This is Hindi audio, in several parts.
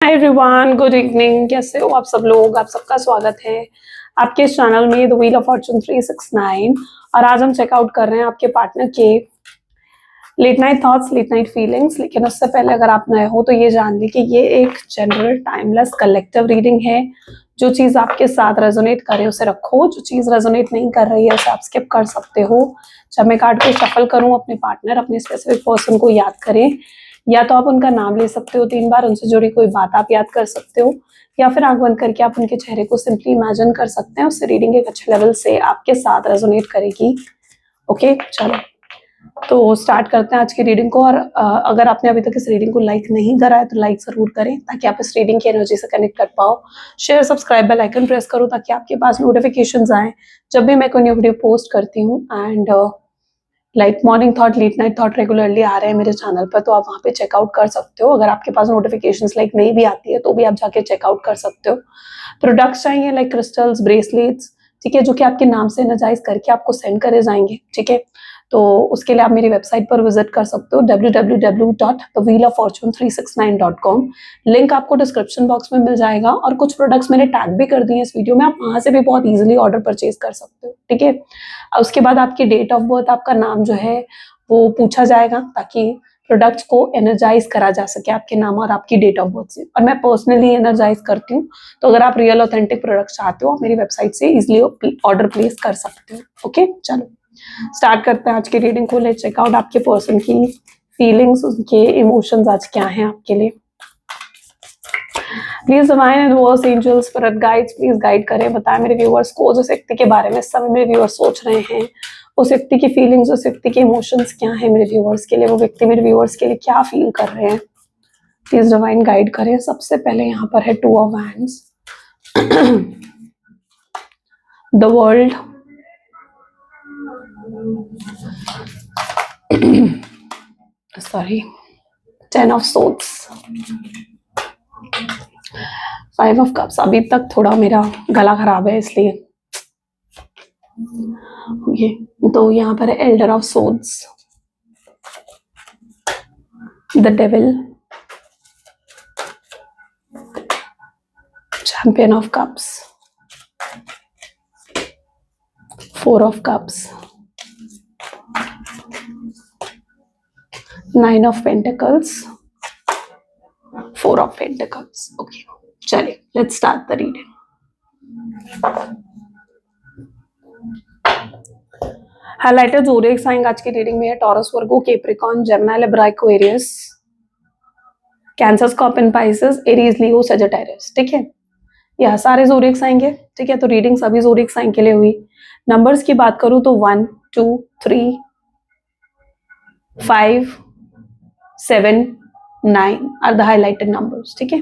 Hi everyone, good evening. कैसे हो आप सब लोग? आप सबका स्वागत है आपके इस चैनल में द व्हील ऑफ फॉर्चून 369। और आज हम चेकआउट कर रहे हैं आपके पार्टनर के late night thoughts, late night feelings. लेकिन उससे पहले अगर आप नए हो तो ये जान ली कि ये एक जनरल टाइमलेस कलेक्टिव रीडिंग है। जो चीज़ आपके साथ रेजोनेट करे उसे रखो, जो चीज़ रेजोनेट नहीं कर रही है उसे आप स्किप कर सकते हो। जब मैं कार्ड को शफल करूँ, अपने पार्टनर, अपने स्पेसिफिक पर्सन को याद करें, या तो आप उनका नाम ले सकते हो 3 बार, उनसे जुड़ी कोई बात आप याद कर सकते हो, या फिर आंख बंद करके आप उनके चेहरे को सिंपली इमेजिन कर सकते हैं। उससे रीडिंग एक अच्छे लेवल से आपके साथ रेजोनेट करेगी। ओके, चलो तो स्टार्ट करते हैं आज की रीडिंग को। और अगर आपने अभी तक इस रीडिंग को लाइक नहीं करा है तो लाइक जरूर करें ताकि आप इस रीडिंग की एनर्जी से कनेक्ट कर पाओ। Share, subscribe, bell icon press करो ताकि आपके पास नोटिफिकेशंस आए जब भी मैं कोई न्यू वीडियो पोस्ट करती हूँ। And like morning thought, late night thought regularly आ रहे हैं मेरे चैनल पर, तो आप वहाँ पे चेकआउट कर सकते हो। अगर आपके पास नोटिफिकेशंस लाइक नहीं भी आती है तो भी आप जाके चेकआउट कर सकते हो। प्रोडक्ट्स चाहिए लाइक क्रिस्टल्स, ब्रेसलेट्स, ठीक है, जो कि आपके नाम से एनर्जाइज करके आपको सेंड करे जाएंगे, ठीक है। तो उसके लिए आप मेरी वेबसाइट पर विजिट कर सकते हो www.thewheeloffortune369.com। लिंक आपको डिस्क्रिप्शन बॉक्स में मिल जाएगा। और कुछ प्रोडक्ट्स मैंने टैग भी कर दिए हैं इस वीडियो में, आप वहां से भी बहुत इजीली ऑर्डर परचेज कर सकते हो, ठीक है। उसके बाद आपकी डेट ऑफ बर्थ, आपका नाम जो है वो पूछा जाएगा ताकि प्रोडक्ट्स को एनर्जाइज करा जा सके आपके नाम और आपकी डेट ऑफ बर्थ से। और मैं पर्सनली एनर्जाइज करती हूँ, तो अगर आप रियल ऑथेंटिक प्रोडक्ट्स चाहते हो आप मेरी वेबसाइट से इजीली ऑर्डर प्लेस कर सकते हो। ओके, चलो स्टार्ट करते हैं आज की रीडिंग को। लेट्स चेक आउट आपके पर्सन की फीलिंग्स, उनके इमोशंस आज क्या हैं आपके लिए। Please divine and verse, angels, spirit guides, please guide करें, बताएं मेरे व्यूअर्स को जिस व्यक्ति के बारे में इस समय मेरे व्यूअर्स सोच रहे हैं, उस व्यक्ति की फीलिंग्स, उस व्यक्ति के इमोशंस क्या है मेरे व्यूअर्स के लिए, वो व्यक्ति मेरे व्यूअर्स के लिए क्या फील कर रहे हैं। प्लीज डिवाइन गाइड करें। सबसे पहले यहाँ पर है 2 of wands, the world, sorry, 10 of swords, 5 of cups. अभी तक थोड़ा मेरा गला खराब है इसलिए ये। तो यहाँ पर है elder of swords, the devil, champion of cups, 4 of cups, 9 of pentacles, 4 of pentacles. Okay, चलिए let's start the reading. Highlighted zodiac sign आज की रीडिंग में है Taurus, Virgo, Capricorn, Gemini, Libra, Aquarius, Cancer, Scorpion, Pisces, Aries, Leo, Sagittarius, ठीक है। यह सारे ज़ोडिएक साइन है, ठीक है। तो रीडिंग सभी ज़ोडिएक साइन के लिए हुई। नंबर्स की बात करूं तो 1, 2, 3, 5, 7, 9 आर द हाइलाइटेड नंबर्स, ठीक है।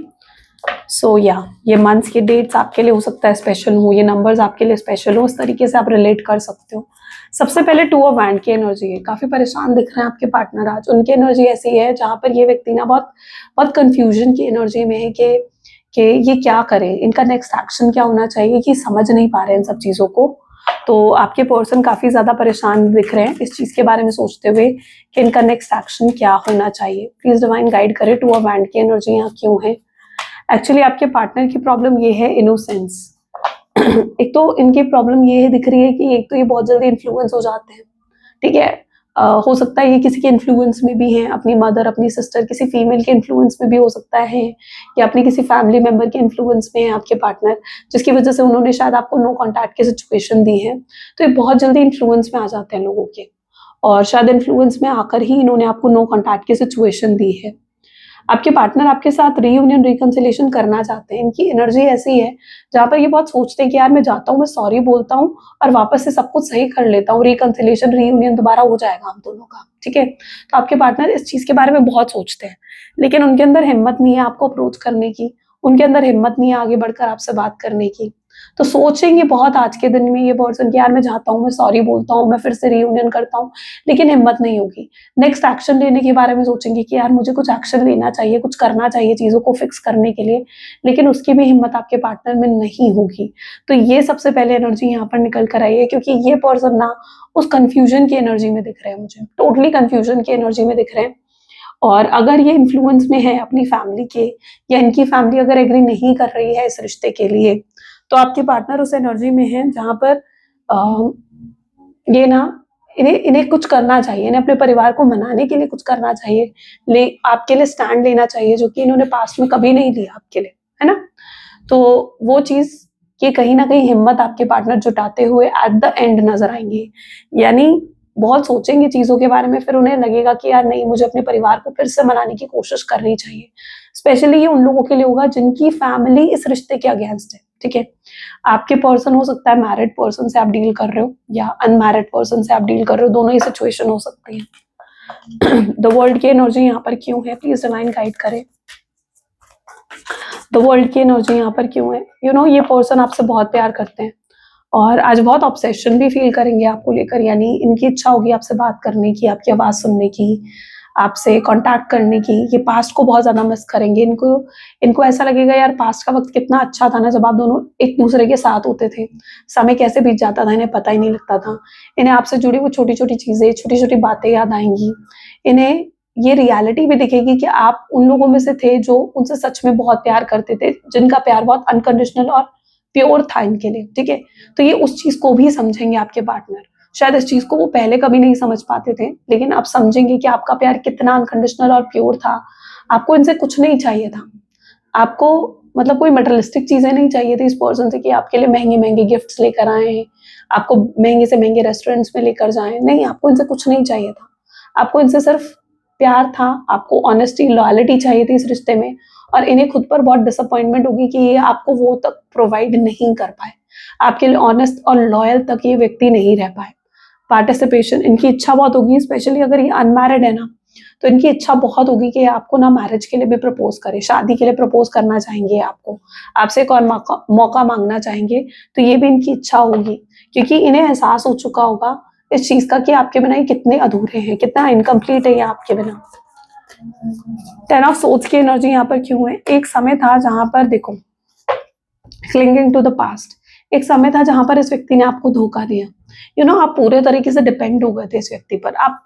सो या ये मंथ्स के डेट्स आपके लिए हो सकता है स्पेशल हो, ये नंबर्स आपके लिए स्पेशल हो, उस तरीके से आप रिलेट कर सकते हो। सबसे पहले 2 ऑफ वैंड की एनर्जी है। काफी परेशान दिख रहे हैं आपके पार्टनर आज। उनकी एनर्जी ऐसी है जहां पर ये व्यक्ति ना बहुत बहुत कंफ्यूजन की एनर्जी में है कि ये क्या करें, इनका नेक्स्ट एक्शन क्या होना चाहिए, कि समझ नहीं पा रहे हैं इन सब चीजों को। तो आपके पर्सन काफी ज्यादा परेशान दिख रहे हैं इस चीज के बारे में सोचते हुए कि इनका नेक्स्ट एक्शन क्या होना चाहिए। प्लीज डिवाइन गाइड करे 2 ऑफ वैंड की एनर्जी यहाँ क्यों है। एक्चुअली आपके पार्टनर की प्रॉब्लम ये है इनोसेंस। एक तो इनकी प्रॉब्लम ये है दिख रही है कि एक तो ये बहुत जल्दी इन्फ्लुएंस हो जाते हैं, ठीक है। हो सकता है ये किसी के इन्फ्लुएंस में भी हैं, अपनी मदर, अपनी सिस्टर, किसी फीमेल के इन्फ्लुएंस में भी हो सकता है, या अपनी किसी फैमिली मेंबर के इन्फ्लुएंस में है आपके पार्टनर, जिसकी वजह से उन्होंने शायद आपको नो कॉन्टैक्ट की सिचुएशन दी है। तो ये बहुत जल्दी इन्फ्लुएंस में आ जाते हैं लोगों के, और शायद इन्फ्लुएंस में आकर ही इन्होंने आपको नो कॉन्टैक्ट की सिचुएशन दी है। आपके पार्टनर आपके साथ रीयूनियन, रिकंसिलिएशन करना चाहते हैं। इनकी एनर्जी ऐसी है जहाँ पर ये बहुत सोचते हैं कि यार मैं जाता हूँ, मैं सॉरी बोलता हूँ और वापस से सब कुछ सही कर लेता हूँ, रिकंसिलिएशन, रीयूनियन दोबारा हो जाएगा हम दोनों का, ठीक है। तो आपके पार्टनर इस चीज के बारे में बहुत सोचते हैं, लेकिन उनके अंदर हिम्मत नहीं है आपको अप्रोच करने की, उनके अंदर हिम्मत नहीं है आगे बढ़कर आपसे बात करने की। तो सोचेंगे बहुत आज के दिन में ये पर्सन कि यार मैं जाता हूँ, मैं सॉरी बोलता हूँ, मैं फिर से रीयूनियन करता हूँ, लेकिन हिम्मत नहीं होगी। नेक्स्ट एक्शन लेने के बारे में सोचेंगे कि यार मुझे कुछ एक्शन लेना चाहिए, कुछ करना चाहिए चीजों को फिक्स करने के लिए, लेकिन उसकी भी हिम्मत आपके पार्टनर में नहीं होगी। तो ये सबसे पहले एनर्जी यहाँ पर निकल कर आई है, क्योंकि ये पर्सन ना उस कंफ्यूजन की एनर्जी में दिख रहे हैं मुझे, टोटली कंफ्यूजन की एनर्जी में दिख रहे हैं। और अगर ये इन्फ्लुएंस में है अपनी फैमिली के, या इनकी फैमिली अगर एग्री नहीं कर रही है इस रिश्ते के लिए, तो आपके पार्टनर उस एनर्जी में है जहाँ पर ये ना इन्हें इन्हें कुछ करना चाहिए, इन्हें अपने परिवार को मनाने के लिए कुछ करना चाहिए, आपके लिए स्टैंड लेना चाहिए, जो कि इन्होंने पास्ट में कभी नहीं लिया आपके लिए, है ना? तो वो चीज़ कि कहीं न कहीं हिम्मत आपके पार्टनर जुटाते हुए एट द एंड नज़र आएँगे। यानी बहुत सोचेंगे चीज़ों के बारे में, फिर उन्हें लगेगा कि यार नहीं, मुझे अपने परिवार को फिर से मनाने की कोशिश करनी चाहिए। स्पेशली ये उन लोगों के लिए होगा जिनकी फैमिली इस रिश्ते के अगेंस्ट है, ठीक है? आपके पर्सन हो सकता है मैरिड पर्सन से आप डील कर रहे हो, या अनमैरिड पर्सन से आप डील कर रहे हो, दोनों ही सिचुएशन हो सकती है। द वर्ल्ड की एनर्जी यहाँ पर क्यों है? प्लीज डिवाइन गाइड करें। द वर्ल्ड की एनर्जी यहाँ पर क्यों है? यू नो ये पर्सन आपसे बहुत प्यार करते हैं और आज बहुत ऑब्सेशन भी फील करेंगे आपको लेकर, यानी इनकी इच्छा होगी आपसे बात करने की, आपकी आवाज़ सुनने की, आपसे कांटेक्ट करने की। ये पास्ट को बहुत ज़्यादा मिस करेंगे। इनको इनको ऐसा लगेगा यार पास्ट का वक़्त कितना अच्छा था ना, जब आप दोनों एक-दूसरे के साथ होते थे। समय कैसे बीत जाता था इन्हें पता ही नहीं लगता था। इन्हें आपसे जुड़ी वो छोटी-छोटी चीज़ें, छोटी-छोटी बातें याद आएँगी। इन्हें ये रियलिटी भी दिखेगी कि आप उन लोगों में से थे जो उनसे सच में बहुत प्यार करते थे, जिनका प्यार बहुत अनकंडीशनल और प्योर था इनके लिए, ठीक है? तो ये उस चीज़ को भी समझेंगे आपके पार्टनर। शायद इस चीज़ को वो पहले कभी नहीं समझ पाते थे, लेकिन अब समझेंगे कि आपका प्यार कितना अनकंडीशनल और प्योर था। आपको इनसे कुछ नहीं चाहिए था। आपको मतलब कोई मटेरियलिस्टिक चीज़ें नहीं चाहिए थी इस पर्सन से कि आपके लिए महँगे-महँगे गिफ्ट्स लेकर आएँ, आपको महँगे से महँगे रेस्टोरेंट्स में लेकर जाएँ। नहीं, आपको इनसे कुछ नहीं चाहिए था। आपको इनसे सिर्फ़ प्यार था, आपको ऑनेस्टी, लॉयल्टी चाहिए थी इस रिश्ते में, और इन्हें खुद पर बहुत डिसअपॉइंटमेंट होगी कि ये आपको वो तक प्रोवाइड नहीं कर पाए। आपके लिए ऑनेस्ट और लॉयल तक ये व्यक्ति नहीं रह पाए। पार्टिसिपेशन इनकी इच्छा बहुत होगी, स्पेशली अगर ये अनमैरिड है ना, तो इनकी इच्छा बहुत होगी कि आपको ना मैरिज के लिए भी प्रपोज़ करें, शादी के लिए प्रपोज़ करना चाहेंगे आपको, आपसे एक और मौका मौका माँगना चाहेंगे, तो ये भी इनकी इच्छा होगी, क्योंकि इन्हें एहसास हो चुका होगा इस चीज़ का कि आपके बिना ये कितने अधूरे हैं, कितना इनकम्प्लीट है ये आपके बिना। 10 ऑफ सोर्ड्स की एनर्जी यहाँ पर क्यों है? एक समय था जहाँ पर देखो, क्लिंगिंग टू द पास्ट, एक समय था जहाँ पर इस व्यक्ति ने आपको धोखा दिया। यू नो आप पूरे तरीके से डिपेंड हो गए थे इस व्यक्ति पर। आप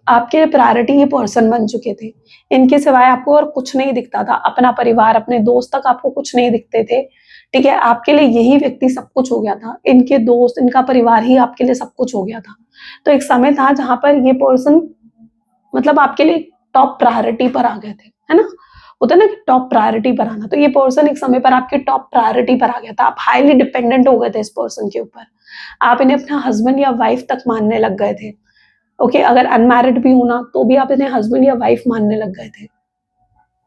आपके प्रायोरिटी ये पर्सन बन चुके थे। इनके सिवाय आपको और कुछ नहीं दिखता था। अपना परिवार, अपने दोस्त तक आपको कुछ नहीं दिखते थे। ठीक है? आपके लिए यही व्यक्ति सब कुछ हो गया था। इनके दोस्त, इनका परिवार ही आपके लिए सब कुछ हो गया था। तो एक समय था जहाँ पर ये पर्सन मतलब आपके लिए टॉप प्रायोरिटी पर आ गए थे, है ना? होता है ना कि टॉप प्रायोरिटी पर आना, तो ये पर्सन एक समय पर आपके टॉप प्रायोरिटी पर आ गया था। आप हाईली डिपेंडेंट हो गए थे इस पर्सन के ऊपर। आप इन्हें अपना हस्बैंड या वाइफ तक मानने लग गए थे। ओके, अगर अनमैरिड भी हो ना, तो भी आप इन्हें हस्बैंड या वाइफ मानने लग गए थे।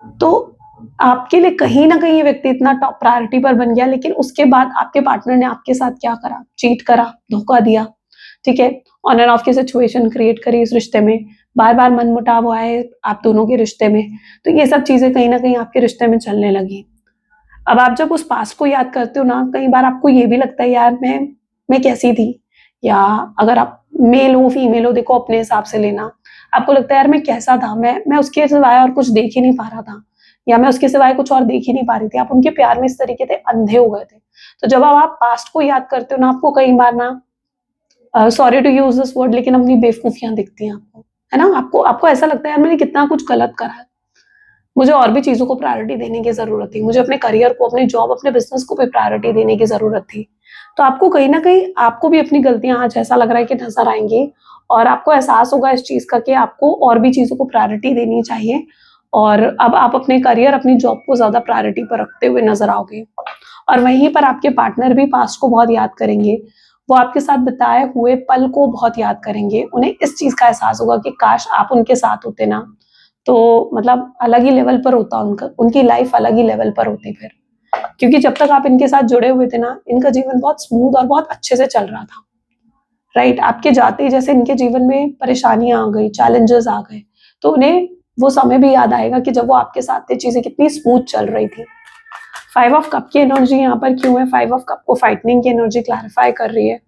तो आपके लिए कहीं न कहीं ये व्यक्ति इतना टॉप प्रायोरिटी पर बन गया, लेकिन उसके बाद आपके पार्टनर ने आपके साथ क्या करा? चीट करा, धोखा दिया, ठीक है? ऑन एंड ऑफ की सिचुएशन क्रिएट करी इस रिश्ते में, बार-बार मनमुटाव आए आप दोनों के रिश्ते में, तो ये सब चीज़ें कहीं न कहीं आपके रिश्ते में चलने लगी। अब आप जब उस पास्ट को याद करते हो ना, कई बार आपको ये भी लगता है यार मैं कैसी थी? या अगर आप मेल हो, फीमेल हो, देखो अपने हिसाब से लेना। आपको लगता है यार मैं कैसा था? मैं उसके सिवाय और कुछ देख ही नहीं पा रहा था, या मैं उसके सिवाय कुछ और देख ही नहीं पा रही थी। आप उनके प्यार में इस तरीके से अंधे हो गए थे। तो जब अब आप पास्ट को याद करते हो ना, आपको कई बार ना sorry to use this word, लेकिन अपनी बेवकूफ़ियाँ दिखती हैं आपको, है ना? आपको आपको ऐसा लगता है यार मैंने कितना कुछ गलत करा है। मुझे और भी चीज़ों को प्रायोरिटी देने की ज़रूरत थी। मुझे अपने करियर को, अपनी जॉब, अपने बिज़नेस को भी प्रायोरिटी देने की ज़रूरत थी। तो आपको कहीं न कहीं आपको भी अपनी गलतियाँ आज ऐसा लग रहा है कि नज़र आएँगी, और आपको एहसास होगा इस चीज़ का कि आपको और भी चीज़ों को प्रायोरिटी देनी चाहिए, और अब आप अपने करियर, अपनी जॉब को ज़्यादा प्रायोरिटी पर रखते हुए नज़र आओगे। और वहीं पर आपके पार्टनर भी पास्ट को बहुत याद करेंगे। वो आपके साथ बिताए हुए पल को बहुत याद करेंगे। उन्हें इस चीज़ का एहसास होगा कि काश आप उनके साथ होते ना, तो मतलब अलग ही लेवल पर होता उनका, उनकी लाइफ अलग ही लेवल पर होती फिर। क्योंकि जब तक आप इनके साथ जुड़े हुए थे ना, इनका जीवन बहुत स्मूथ और बहुत अच्छे से चल रहा था, राइट? आपके जाते ही जैसे इनके जीवन में परेशानियाँ आ गई, चैलेंजेस आ गए, तो उन्हें वो समय भी याद आएगा कि जब वो आपके साथ थे, चीज़ें कितनी स्मूथ चल रही थी। 5 ऑफ कप की एनर्जी यहाँ पर क्यों है? 5 ऑफ कप को फाइटनिंग की एनर्जी क्लैरिफाई कर रही है।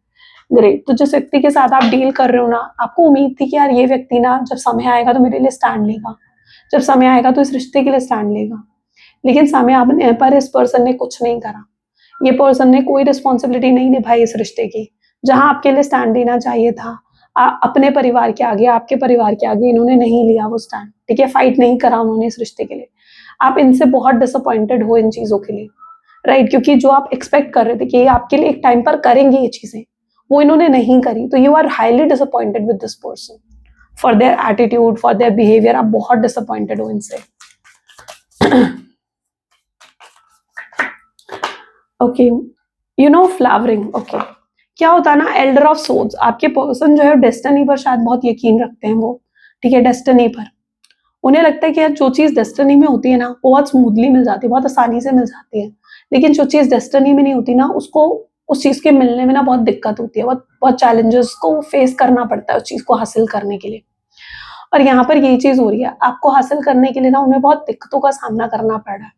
ग्रेट। तो जिस व्यक्ति के साथ आप डील कर रहे हो ना, आपको उम्मीद थी कि यार ये व्यक्ति ना जब समय आएगा तो मेरे लिए स्टैंड लेगा। जब समय आएगा तो इस रिश्ते के लिए स्टैंड लेगा। लेकिन समय आने पर इस पर्सन ने कुछ नहीं करा। ये पर्सन ने कोई रिस्पॉन्सिबिलिटी नहीं निभाई इस रिश्ते की। जहाँ आपके लिए स्टैंड लेना चाहिए था, अपने परिवार के आगे, आपके परिवार के आगे इन्होंने नहीं लिया वो स्टैंड, ठीक है, फाइट नहीं करा उन्होंने इस रिश्ते के लिए। आप इनसे बहुत डिसअपॉइंटेड हो इन चीजों के लिए, राइट, क्योंकि जो आप एक्सपेक्ट कर रहे थे कि ये आपके लिए एक टाइम पर करेंगे ये चीजें, वो इन्होंने नहीं करी, तो you are highly disappointed with this person for their attitude, for their behaviour. आप बहुत डिसअपॉइंटेड हो इनसे। Okay, you know flowering. Okay, क्या होता है ना, एल्डर ऑफ सोल्स, आपके पर्सन जो है डेस्टिनी पर शायद बहुत यकीन रखते हैं वो, ठीक है, डेस्टिनी पर। उन्हें लगता है कि यार जो चीज डेस्टिनी में होती है ना वो बहुत स्मूथली मिल जाती है, बहुत आसानी से मिल जाती है, लेकिन जो चीज डेस्टिनी में नहीं होती ना उसको उस चीज के मिलने में ना बहुत दिक्कत होती है, बहुत बहुत चैलेंजेस को फेस करना पड़ता है उस चीज को हासिल करने के लिए। और यहाँ पर यही चीज हो रही है, आपको हासिल करने के लिए ना उन्हें बहुत दिक्कतों का सामना करना पड़ रहा है,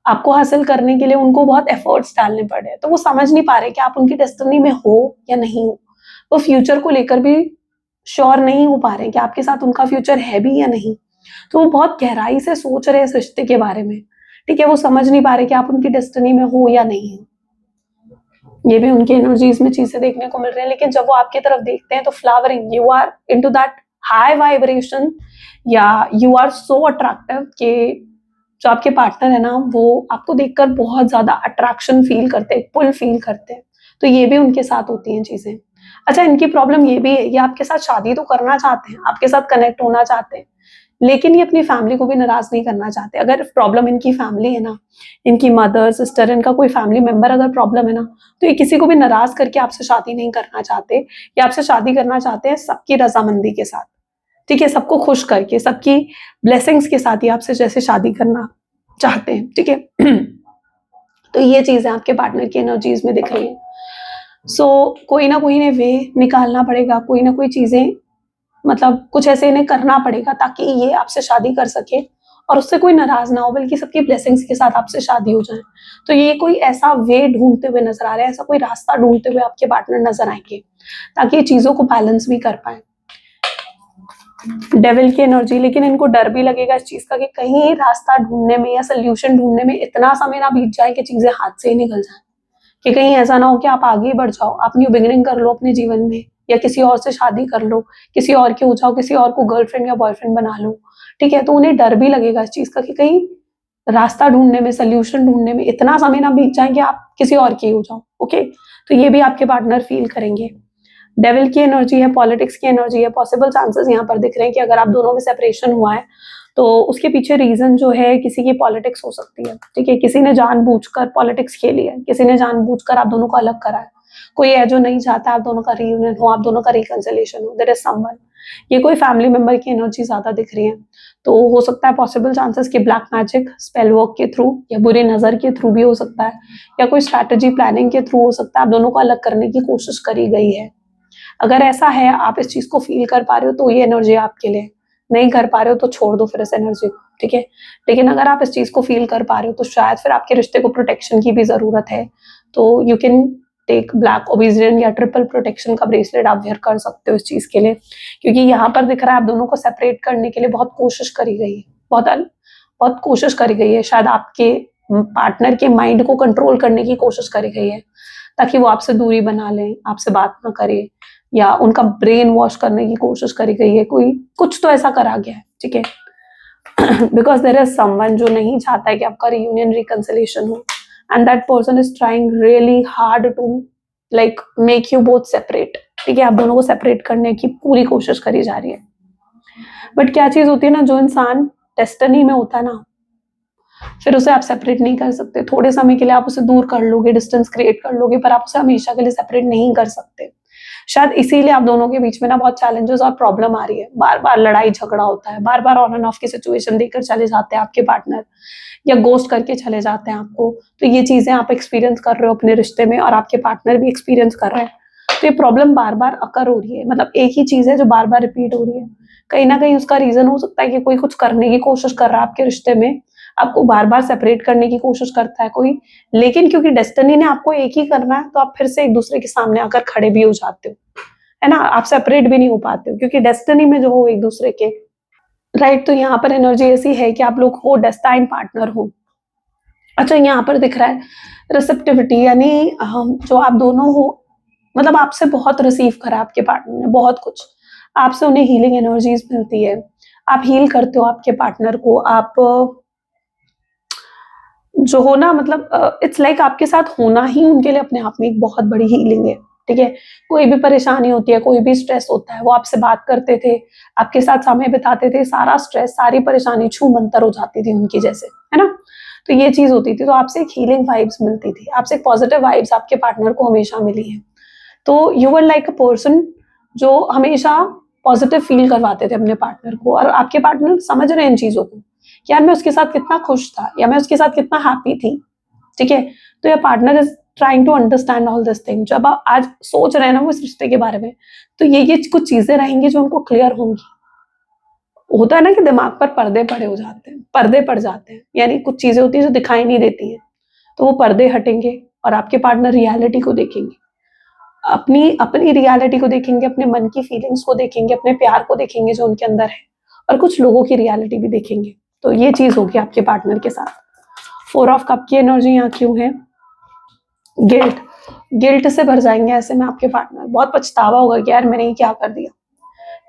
आपको हासिल करने के लिए उनको बहुत एफर्ट्स डालने पड़ रहे हैं, तो वो समझ नहीं पा रहे कि आप उनकी डेस्टिनी में हो या नहीं हो। वो फ्यूचर को लेकर भी श्योर नहीं हो पा रहे कि आपके साथ उनका फ्यूचर है भी या नहीं, तो वो बहुत गहराई से सोच रहे हैं इस रिश्ते के बारे में, ठीक है, वो समझ नहीं पा रहे कि आप उनकी डेस्टिनी में हो या नहीं हो। ये भी उनकी एनर्जीज में चीजें देखने को मिल रही है, लेकिन जब वो आपकी तरफ देखते हैं तो flowering, you are into that high vibration, या यू आर सो अट्रैक्टिव कि जो आपके पार्टनर है ना वो आपको देखकर बहुत ज्यादा अट्रैक्शन फील करते हैं, पुल फील करते हैं, तो ये भी उनके साथ होती हैं चीजें। अच्छा, इनकी प्रॉब्लम ये भी है, ये आपके साथ शादी तो करना चाहते हैं, आपके साथ कनेक्ट होना चाहते हैं, लेकिन ये अपनी फैमिली को भी नाराज नहीं करना चाहते। अगर प्रॉब्लम इनकी फैमिली है ना, इनकी मदर, सिस्टर, इनका कोई फैमिली मेंबर अगर प्रॉब्लम है ना, तो ये किसी को भी नाराज करके आपसे शादी नहीं करना चाहते, ये आपसे शादी करना चाहते हैं सबकी रजामंदी के साथ, ठीक है, सबको खुश करके, सबकी ब्लेसिंग्स के साथ ही आपसे जैसे शादी करना चाहते हैं, ठीक है। तो ये चीजें आपके पार्टनर की एनर्जीज में दिख रही है। सो कोई ना कोई ने वे निकालना पड़ेगा, कोई ना कोई चीजें, मतलब कुछ ऐसे इन्हें करना पड़ेगा ताकि ये आपसे शादी कर सके और उससे कोई नाराज ना हो, बल्कि सबकी ब्लेसिंग्स के साथ आपसे शादी हो जाए। तो ये कोई ऐसा वे ढूंढते हुए नजर आ रहा है, ऐसा कोई रास्ता ढूंढते हुए आपके पार्टनर नजर आएंगे ताकि ये चीजों को बैलेंस भी कर पाए। डेविल की एनर्जी, लेकिन इनको डर भी लगेगा इस चीज का कि कहीं रास्ता ढूंढने में या सोल्यूशन ढूंढने में इतना समय ना बीत जाए कि चीजें हाथ से ही निकल जाए, कि कहीं ऐसा ना हो कि आप आगे ही बढ़ जाओ, आप न्यू बिगिनिंग कर लो अपने जीवन में, या किसी और से शादी कर लो, किसी और के हो जाओ, किसी और को गर्लफ्रेंड या बॉयफ्रेंड बना लो, ठीक है। तो उन्हें डर भी लगेगा इस चीज का कि कहीं रास्ता ढूंढने में, सोल्यूशन ढूंढने में इतना समय ना बीत जाए कि आप किसी और के हो जाओ। ओके, तो ये भी आपके पार्टनर फील करेंगे। डेविल की एनर्जी है, पॉलिटिक्स की एनर्जी है, पॉसिबल चांसेस यहाँ पर दिख रहे हैं कि अगर आप दोनों में सेपरेशन हुआ है तो उसके पीछे रीजन जो है किसी की पॉलिटिक्स हो सकती है, ठीक है, किसी ने जानबूझकर पॉलिटिक्स खेली है, किसी ने जानबूझकर आप दोनों को अलग करा है, कोई है जो नहीं चाहता आप दोनों का रियूनियन हो, आप दोनों का रिकंसिलिएशन हो, देयर इज समवन। ये कोई फैमिली मेंबर की एनर्जी ज्यादा दिख रही है, तो हो सकता है पॉसिबल चांसेस कि ब्लैक मैजिक, स्पेल वर्क के थ्रू या बुरी नजर के थ्रू भी हो सकता है, या कोई स्ट्रैटेजी प्लानिंग के थ्रू हो सकता है आप दोनों को अलग करने की कोशिश करी गई है। अगर ऐसा है, आप इस चीज को फील कर पा रहे हो तो ये एनर्जी आपके लिए, नहीं कर पा रहे हो तो छोड़ दो फिर इस एनर्जी को, ठीक है। लेकिन अगर आप इस चीज को फील कर पा रहे हो तो शायद फिर आपके रिश्ते को प्रोटेक्शन की भी जरूरत है, तो यू कैन टेक ब्लैक ओबिसिडियन या ट्रिपल प्रोटेक्शन का ब्रेसलेट आप वेयर कर सकते हो इस चीज के लिए, क्योंकि यहाँ पर दिख रहा है आप दोनों को सेपरेट करने के लिए बहुत कोशिश करी गई है, बहुत कोशिश करी गई है, शायद आपके पार्टनर के माइंड को कंट्रोल करने की कोशिश करी गई है ताकि वो आपसे दूरी बना लें, आपसे बात ना करे, या उनका ब्रेन वॉश करने की कोशिश करी गई है, कोई कुछ तो ऐसा करा गया है, ठीक है। बिकॉज देयर इज समवन जो नहीं चाहता है कि आपका रियूनियन रिकंसिलिएशन हो, and that person is trying really hard to like make you both separate, ठीक है, आप दोनों को सेपरेट करने की पूरी कोशिश करी जा रही है। बट क्या चीज होती है ना, जो इंसान डेस्टिनी में होता है ना, फिर उसे आप सेपरेट नहीं कर सकते। थोड़े समय के लिए आप उसे दूर कर लोगे, डिस्टेंस क्रिएट कर लोगे, पर आप उसे हमेशा के लिए सेपरेट नहीं कर सकते। शायद इसीलिए आप दोनों के बीच में ना बहुत चैलेंजेस और प्रॉब्लम आ रही है, बार बार लड़ाई झगड़ा होता है, बार बार ऑन एंड ऑफ की सिचुएशन देकर चले जाते हैं आपके पार्टनर, या गोस्ट करके चले जाते हैं आपको। तो ये चीजें आप एक्सपीरियंस कर रहे हो अपने रिश्ते में और आपके पार्टनर भी एक्सपीरियंस कर रहे हैं, तो ये प्रॉब्लम बार बार अकर हो रही है, मतलब एक ही चीज है जो बार बार रिपीट हो रही है। कहीं ना कहीं उसका रीजन हो सकता है कि कोई कुछ करने की कोशिश कर रहा है आपके रिश्ते में, आपको बार बार सेपरेट करने की कोशिश करता है कोई, लेकिन क्योंकि डेस्टिनी ने आपको एक ही करना है तो आप फिर से एक दूसरे के सामने आकर खड़े भी हो जाते हो, है ना, आप सेपरेट भी नहीं हो पाते हो क्योंकि डेस्टिनी में जो हो एक दूसरे के, राइट। तो यहाँ पर एनर्जी ऐसी है कि आप लोग हो डेस्टाइन पार्टनर हो। अच्छा, यहाँ पर दिख रहा है रिसेप्टिविटी, यानी जो आप दोनों हो मतलब आपसे बहुत रिसीव करा आपके पार्टनर ने, बहुत कुछ आपसे उन्हें हीलिंग एनर्जीज मिलती है, आप हील करते हो आपके पार्टनर को, आप जो हो ना, मतलब इट्स लाइक आपके साथ होना ही उनके लिए अपने आप में एक बहुत बड़ी हीलिंग है। ठीक है, कोई भी परेशानी होती है, कोई भी स्ट्रेस होता है, वो आपसे बात करते थे, आपके साथ समय बिताते थे, सारा स्ट्रेस सारी परेशानी छू मंतर हो जाती थी उनकी जैसे, है ना। तो ये चीज होती थी, तो आपसे एक हीलिंग वाइब्स मिलती थी, आपसे एक पॉजिटिव वाइब्स आपके पार्टनर को हमेशा मिली है। तो you were like a person जो हमेशा पॉजिटिव फील करवाते थे अपने पार्टनर को, और आपके पार्टनर समझ रहे हैं इन चीजों को कि यार मैं उसके साथ कितना खुश था या मैं उसके साथ कितना हैप्पी थी। ठीक है, तो your partner is trying to understand all this thing. जब आप आज सोच रहे हैं ना वो इस रिश्ते के बारे में, तो ये कुछ चीजें रहेंगी जो उनको क्लियर होंगी। होता है ना कि दिमाग पर पर्दे पड़े हो जाते हैं, पर्दे पड़ जाते हैं, यानी कुछ चीजें होती है जो दिखाई नहीं देती हैं, तो वो पर्दे हटेंगे और आपके पार्टनर रियलिटी को देखेंगे, अपनी अपनी रियलिटी को देखेंगे, अपने मन की फीलिंग्स को देखेंगे, अपने प्यार को देखेंगे जो उनके अंदर है, और कुछ लोगों की रियलिटी भी देखेंगे। तो ये चीज होगी आपके पार्टनर के साथ। 4 ऑफ कप की एनर्जी यहाँ क्यों है? गिल्ट, गिल्ट से भर जाएंगे ऐसे में आपके पार्टनर, बहुत पछतावा होगा कि यार मैंने ये क्या कर दिया,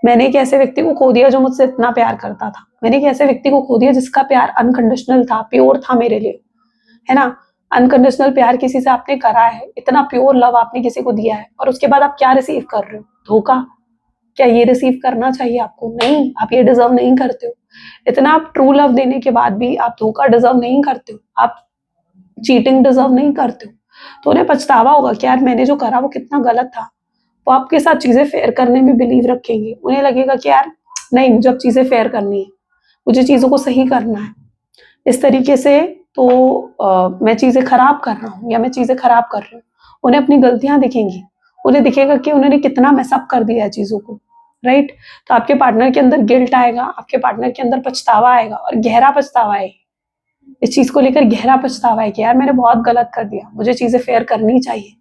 मैंने एक ऐसे व्यक्ति को खो दिया जो मुझसे इतना प्यार करता था, मैंने एक ऐसे व्यक्ति को खो दिया जिसका प्यार अनकंडीशनल था, प्योर था मेरे लिए, है ना। अनकंडीशनल प्यार किसी से आपने करा है, इतना प्योर लव आपने किसी को दिया है, और उसके बाद आप क्या रिसीव कर रहे हो? धोखा। क्या ये रिसीव करना चाहिए आपको? नहीं, आप ये डिजर्व नहीं करते हो। इतना आप ट्रू लव देने के बाद भी आप धोखा डिजर्व नहीं करते हो, आप चीटिंग डिजर्व नहीं करते हो। तो उन्हें पछतावा होगा कि यार मैंने जो करा वो कितना गलत था। वो आपके साथ चीजें फेयर करने में बिलीव रखेंगे, उन्हें लगेगा कि यार नहीं, मुझे अब चीजें फेयर करनी है, मुझे चीजों को सही करना है इस तरीके से। तो मैं चीजें खराब कर रहा हूँ या मैं चीजें खराब कर रही हूँ, उन्हें अपनी गलतियां दिखेंगी, उन्हें दिखेगा कि उन्होंने कितना मैसअप कर दिया है चीजों को, राइट। तो आपके पार्टनर के अंदर गिल्ट आएगा, आपके पार्टनर के अंदर पछतावा आएगा, और गहरा पछतावा है, इस चीज को लेकर गहरा पछतावा है कि यार मैंने बहुत गलत कर दिया, मुझे चीजें फेयर करनी चाहिए,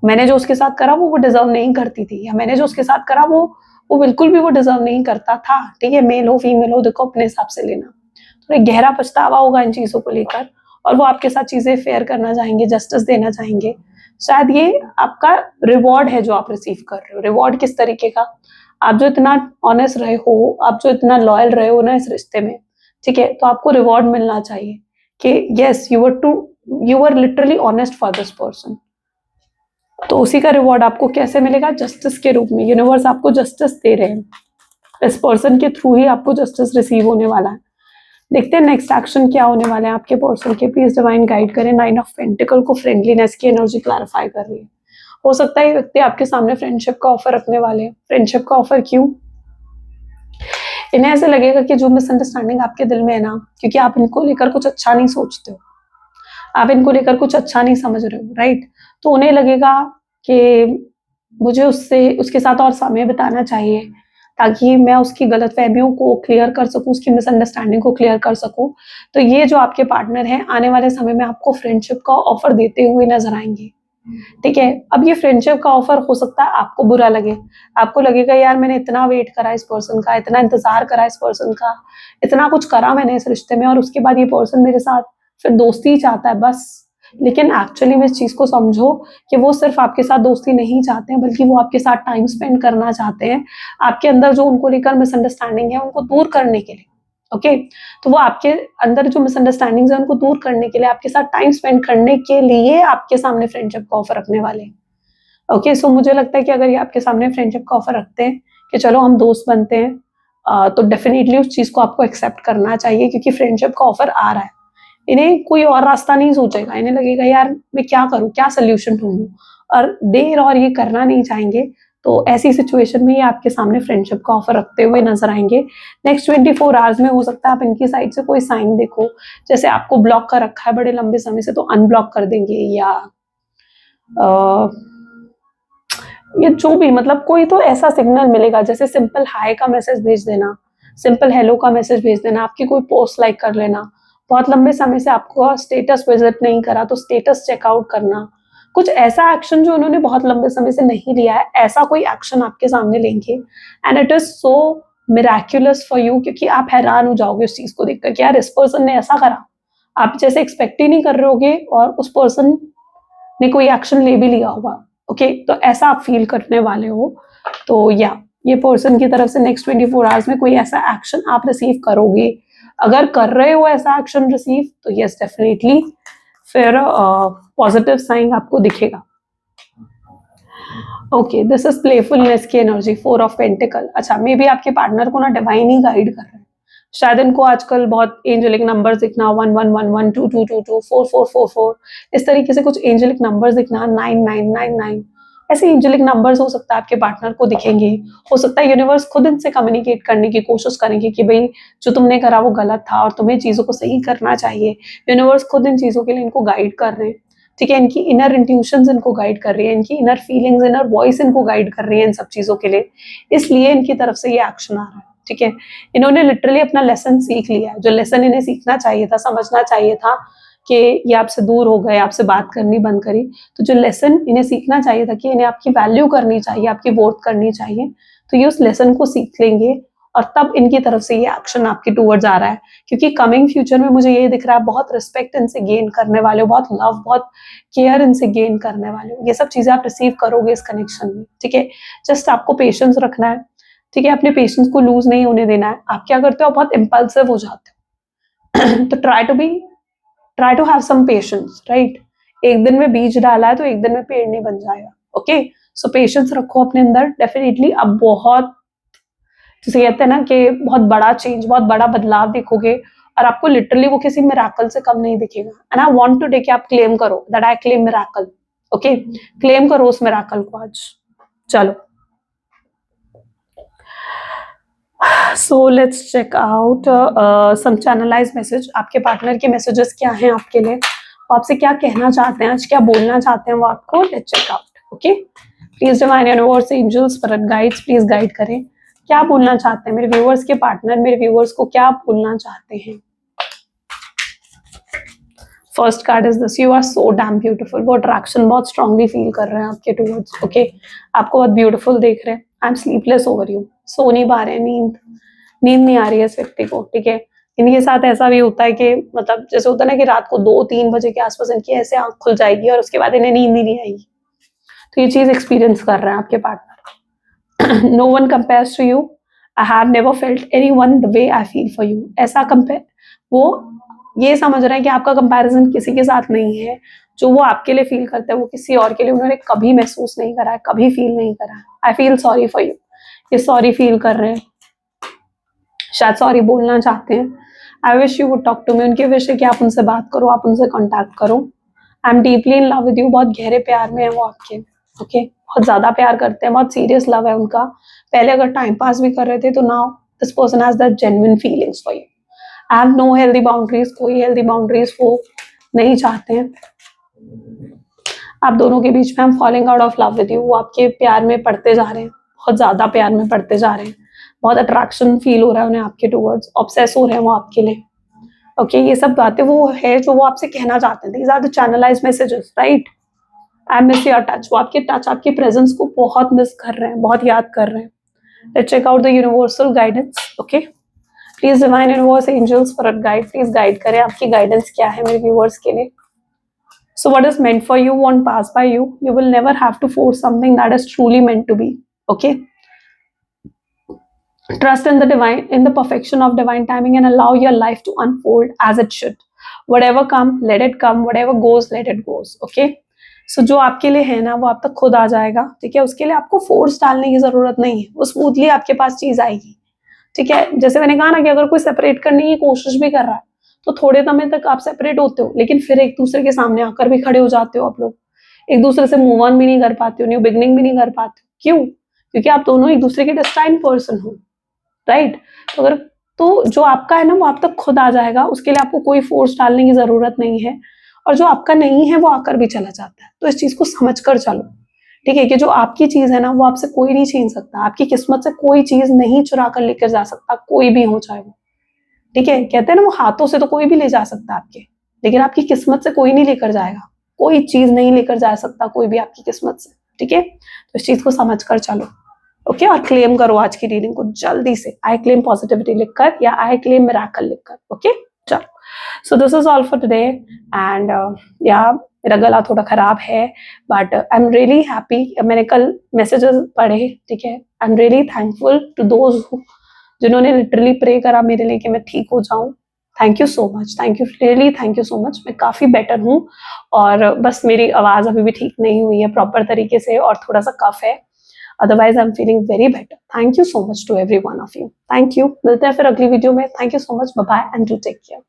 मैंने जो उसके साथ करा वो डिजर्व नहीं करती थी, या मैंने जो उसके साथ करा वो बिल्कुल भी वो डिजर्व नहीं करता था। ठीक है, मेल हो फीमेल हो, देखो अपने हिसाब से लेना। तो एक गहरा पछतावा होगा इन चीजों को लेकर, और वो आपके साथ चीजें फेयर करना चाहेंगे, जस्टिस देना चाहेंगे। शायद ये आपका रिवॉर्ड है जो आप रिसीव कर रहे हो। रिवॉर्ड किस तरीके का? आप जो इतना ऑनेस्ट रहे हो, आप जो इतना लॉयल रहे हो ना इस रिश्ते में, ठीक है, तो आपको रिवॉर्ड मिलना चाहिए कि yes you were literally honest for this person. तो उसी का रिवॉर्ड आपको कैसे मिलेगा? जस्टिस के रूप में। यूनिवर्स आपको जस्टिस दे रहे हैं, इस पर्सन के थ्रू ही आपको जस्टिस रिसीव होने वाला है। देखते हैं नेक्स्ट एक्शन क्या होने वाले हैं आपके पर्सन के। प्लीज डिवाइन गाइड करें। 9 ऑफ पेंटिकल को फ्रेंडलीनेस की एनर्जी क्लैरिफाई कर रही है। हो सकता है ये व्यक्ति आपके सामने फ्रेंडशिप का ऑफर रखने वाले हैं। फ्रेंडशिप का ऑफर क्यों? इन्हें ऐसे लगेगा कि जो मिसअंडरस्टैंडिंग आपके दिल में है ना, क्योंकि आप इनको लेकर कुछ अच्छा नहीं सोचते हो, आप इनको लेकर कुछ अच्छा नहीं समझ रहे हो, राइट। तो उन्हें लगेगा कि मुझे उसके साथ और समय बिताना चाहिए, ताकि मैं उसकी गलतफहमियों को क्लियर कर सकूं, उसकी मिसअंडरस्टैंडिंग को क्लियर कर सकूं। तो ये जो आपके पार्टनर हैं आने वाले समय में आपको फ्रेंडशिप का ऑफर देते हुए नजर आएंगे। ठीक है, अब ये फ्रेंडशिप का ऑफर हो सकता है आपको बुरा लगे, आपको लगेगा यार मैंने इतना वेट करा इस पर्सन का, इतना इंतजार करा इस पर्सन का, इतना कुछ करा मैंने इस रिश्ते में, और उसके बाद ये पर्सन मेरे साथ फिर दोस्ती ही चाहता है बस। लेकिन एक्चुअली में इस चीज को समझो कि वो सिर्फ आपके साथ दोस्ती नहीं चाहते हैं, बल्कि वो आपके साथ टाइम स्पेंड करना चाहते हैं, आपके अंदर जो उनको लेकर मिसअंडरस्टैंडिंग है उनको दूर करने के लिए। ओके, तो वो आपके अंदर जो मिसअंडरस्टैंडिंग्स है उनको दूर करने के लिए, आपके साथ टाइम स्पेंड करने के लिए आपके सामने फ्रेंडशिप का ऑफर रखने वाले हैं। ओके, सो मुझे लगता है कि अगर ये आपके सामने फ्रेंडशिप का ऑफर रखते हैं कि चलो हम दोस्त बनते हैं, तो डेफिनेटली उस चीज को आपको एक्सेप्ट करना चाहिए, क्योंकि फ्रेंडशिप का ऑफर आ रहा है। इन्हें कोई और रास्ता नहीं सोचेगा, इन्हें लगेगा यार मैं क्या करूं, क्या सोल्यूशन ढूंढूं, और देर और ये करना नहीं चाहेंगे। तो ऐसी सिचुएशन में ये आपके सामने फ्रेंडशिप का ऑफर रखते हुए नजर आएंगे। नेक्स्ट 24 आवर्स में हो सकता है आप इनकी साइड से कोई साइन देखो, जैसे आपको ब्लॉक कर रखा है बड़े लंबे समय से, तो अनब्लॉक कर देंगे, या जो भी, मतलब कोई तो ऐसा सिग्नल मिलेगा, जैसे सिंपल हाय का मैसेज भेज देना, सिंपल हेलो का मैसेज भेज देना, आपकी कोई पोस्ट लाइक कर लेना, बहुत लंबे समय से आपको स्टेटस विजिट नहीं करा तो स्टेटस चेकआउट करना, कुछ ऐसा एक्शन जो उन्होंने बहुत लंबे समय से नहीं लिया है, ऐसा कोई एक्शन आपके सामने लेंगे। And it is so miraculous for you, क्योंकि आप हैरान हो जाओगे उस चीज को देखकर कि यार इस पर्सन ने ऐसा करा, आप जैसे एक्सपेक्ट ही नहीं कर रहे होगे, और उस पर्सन ने कोई एक्शन ले भी लिया होगा। ओके तो ऐसा आप फील करने वाले हो। तो या ये पर्सन की तरफ से नेक्स्ट 24 आवर्स में कोई ऐसा एक्शन आप रिसीव करोगे। अगर कर रहे हो ऐसा एक्शन रिसीव तो यस डेफिनेटली फिर पॉजिटिव साइन आपको दिखेगा। ओके दिस इज प्लेफुलनेस की एनर्जी, 4 ऑफ पेंटिकल। अच्छा मे बी आपके पार्टनर को ना डिवाइन ही गाइड कर रहे हैं, शायद इनको आजकल बहुत एंजेलिक नंबर्स दिखना, 1111 2222 4444 इस तरीके से कुछ एंजेलिक नंबर्स दिखना, 9999 ऐसे एंजेलिक नंबर्स हो सकता है आपके पार्टनर को दिखेंगे। हो सकता है यूनिवर्स खुद इनसे कम्युनिकेट करने की कोशिश करेंगे कि भाई जो तुमने करा वो गलत था और तुम्हें चीज़ों को सही करना चाहिए। यूनिवर्स खुद इन चीज़ों के लिए इनको गाइड कर रहे हैं, ठीक है। इनकी इनर इंट्यूशंस इनको गाइड कर रही है, इनकी इनर फीलिंग्स, इनर वॉइस इनको गाइड कर रही है इन सब चीज़ों के लिए, इसलिए इनकी तरफ से ये एक्शन आ रहा है, ठीक है। इन्होंने लिटरली अपना लेसन सीख लिया है, जो लेसन इन्हें सीखना चाहिए था, समझना चाहिए था कि ये आपसे दूर हो गए, आपसे बात करनी बंद करी, तो जो लेसन इन्हें सीखना चाहिए था कि इन्हें आपकी वैल्यू करनी चाहिए, आपकी वर्थ करनी चाहिए, तो ये उस लेसन को सीख लेंगे और तब इनकी तरफ से ये एक्शन आपके टूवर्ड्स आ रहा है। क्योंकि कमिंग फ्यूचर में मुझे ये दिख रहा है बहुत रिस्पेक्ट इनसे गेन करने वाले हो, बहुत लव, बहुत केयर इनसे गेन करने वाले हो। ये सब चीजें आप रिसीव करोगे इस कनेक्शन में, ठीक है। जस्ट आपको पेशेंस रखना है, ठीक है। अपने पेशेंस को लूज नहीं होने देना है। आप क्या करते हो, आप बहुत इम्पल्सिव हो जाते हो तो try to have some patience, right. एक दिन में बीज डाला है तो एक दिन में पेड़ नहीं बन जाएगा, ओके। सो पेशेंस रखो अपने अंदर, डेफिनेटली अब बहुत, जैसे कहते हैं ना कि बहुत बड़ा चेंज, बहुत बड़ा बदलाव देखोगे और आपको लिटरली वो किसी मिराकल से कम नहीं दिखेगा। एंड आई वांट टू कि आप क्लेम करो that I claim miracle, okay. Claim करो उस मिराकल को आज। चलो so let's check out some channelise message. आपके पार्टनर के मैसेजेस क्या हैं आपके लिए, वो आपसे क्या कहना चाहते हैं आज, क्या बोलना चाहते हैं वो आपको, let's check out, okay. Please divine universe, angels, spirit guides please guide करें, क्या बोलना चाहते हैं मेरे व्यूअर्स के पार्टनर, मेरे व्यूअर्स को क्या बोलना चाहते हैं। First card is this, you are so damn beautiful. वो अट्रैक्शन बहुत स्ट्रांगली फील कर रहे हैं आपके टूवर्ड्स, ओके। आपको बहुत ब्यूटीफुल देख रहे हैं। I am sleepless over you, सो नहीं पा रहे हैं, नींद नहीं आ रही है इस व्यक्ति को, ठीक है। इनके साथ ऐसा भी होता है कि मतलब जैसे होता है ना कि रात को 2-3 बजे के आसपास इनकी ऐसे आंख खुल जाएगी और उसके बाद इन्हें नींद नहीं आएगी। तो ये चीज एक्सपीरियंस कर रहे हैं आपके partner. No one compares to you, I have never felt anyone the way I feel for you. ऐसा कंपेयर, वो ये समझ रहे हैं कि आपका कंपैरिजन किसी के साथ नहीं है। जो वो आपके लिए फील करते हैं वो किसी और के लिए उन्होंने कभी महसूस नहीं करा है, कभी फील नहीं करा है। I feel sorry for you, ये सॉरी फील कर रहे हैं, शायद सॉरी बोलना चाहते हैं। I wish you would talk to me, उनके विश है कि आप उनसे बात करो, आप उनसे कॉन्टैक्ट करो। I am deeply in love with you, बहुत गहरे प्यार में है वो आपके, ओके। बहुत ज्यादा प्यार करते हैं, बहुत सीरियस लव है उनका। पहले अगर टाइम पास भी कर रहे थे तो now this person has that genuine feelings for you. I have no healthy boundaries, कोई हेल्दी बाउंड्रीज वो नहीं चाहते हैं। आप दोनों के बीच में I am falling out of love with you, वो आपके प्यार में पड़ते जा रहे हैं, बहुत ज्यादा प्यार में पड़ते जा रहे हैं। बहुत अट्रैक्शन फील हो रहा है उन्हें आपके टूवर्ड्स, ऑब्सेस हो रहे हैं वो आपके लिए, ओके। ये सब बातें वो है जो वो आपसे कहना चाहते हैं। These are the channelised messages, right. I miss your touch, वो आपके टच, आपके प्रेजेंस को बहुत मिस कर रहे हैं, बहुत याद कर रहे हैं। Let's check out the universal guidance, okay. Please divine universe, angels, spirit guide please guide करें, आपकी गाइडेंस क्या है मेरे व्यूअर्स के लिए। So what is meant for you won't pass by you. You will never have to force something that is truly meant to be. Okay. Trust in the divine, in the perfection of divine timing, and allow your life to unfold as it should. Whatever come, let it come. Whatever goes, let it goes. Okay. So जो आपके लिए है ना वो आप तक खुद आ जाएगा, ठीक है। उसके लिए आपको फोर्स डालने की जरूरत नहीं है, वो स्मूथली आपके पास चीज आएगी, ठीक है। जैसे मैंने कहा ना कि अगर कोई सेपरेट करने की कोशिश भी कर रहा है तो थोड़े समय तक आप सेपरेट होते हो, लेकिन फिर एक दूसरे के सामने आकर भी खड़े हो जाते हो। आप लोग एक दूसरे से मूव ऑन भी नहीं कर पाते हो, न्यू बिगनिंग भी नहीं कर पाते हो। क्यों? क्योंकि आप दोनों एक दूसरे के डेस्टाइन्ड पर्सन हो, राइट। तो अगर तो जो आपका है ना वो आप तक खुद आ जाएगा, उसके लिए आपको कोई फोर्स डालने की जरूरत नहीं है। और जो आपका नहीं है वो आकर भी चला जाता है। तो इस चीज को समझ कर चलो, ठीक है, कि जो आपकी चीज है ना वो आपसे कोई नहीं छीन सकता। आपकी किस्मत से कोई चीज नहीं चुरा कर लेकर जा सकता, कोई भी हो चाहे वो, ठीक है। कहते हैं ना वो हाथों से तो कोई भी ले जा सकता है आपके, लेकिन आपकी किस्मत से कोई नहीं लेकर जाएगा। कोई चीज नहीं लेकर जा सकता कोई भी आपकी किस्मत से, ठीक है। तो इस चीज को समझ कर चलो, ओके। और क्लेम करो आज की रीडिंग को जल्दी से, आई क्लेम पॉजिटिविटी लिखकर या आई क्लेम मिरेकल लिखकर, ओके। चलो so this is all for today and या मेरा गला थोड़ा खराब है but I am really happy. मैंने कल मैसेजेस पढ़े, ठीक है. I am really thankful to those जिन्होंने लिटरली प्रे करा मेरे लिए कि मैं ठीक हो जाऊं. Thank you so much, thank you, really thank you so much. मैं काफ़ी बेटर हूँ और बस मेरी आवाज़ अभी भी ठीक नहीं हुई है प्रॉपर तरीके से और थोड़ा सा कफ है. Otherwise I am feeling very better. Thank you so much to every one of you. Thank you. मिलते हैं फिर अगली वीडियो में. Thank you so much. Bye bye and do take care.